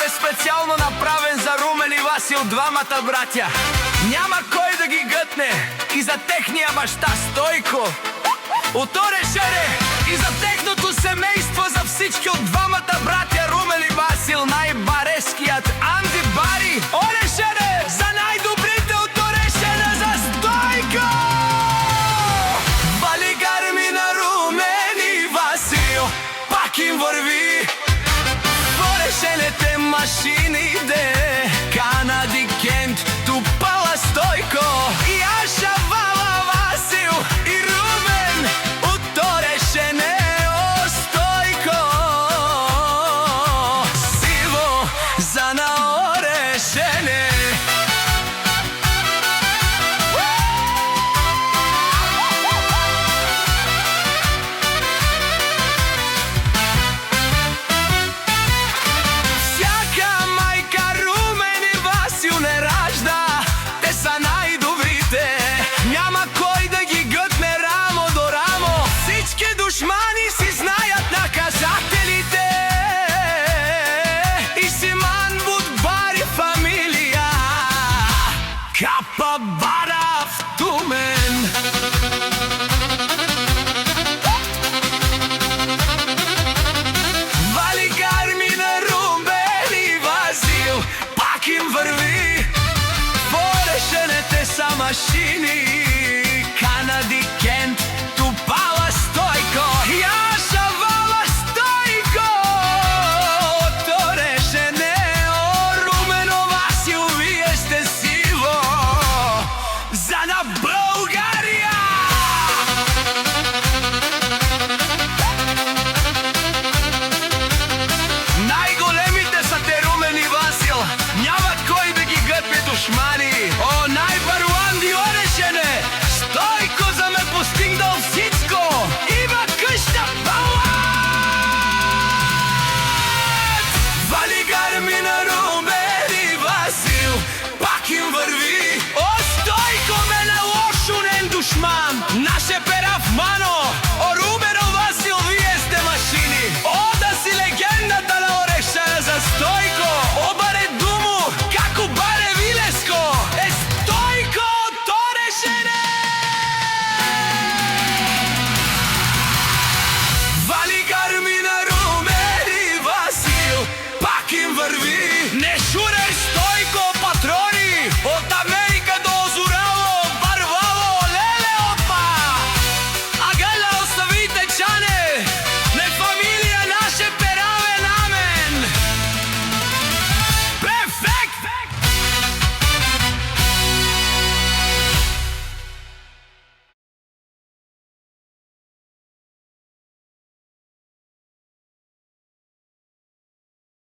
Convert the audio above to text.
е специјално направен за Румен и Васил, двамата браќа. Няма кој да ги гътне и за техния башта Стојко. Уторешере и за техното семејство, за всички од двамата браќа Румен и Васил, најбарешкият Анди Бари. Орешере за најдобрите, уторешере за Стојко. Балигар ми на Румен и Васил, пак им върви. Порешените машини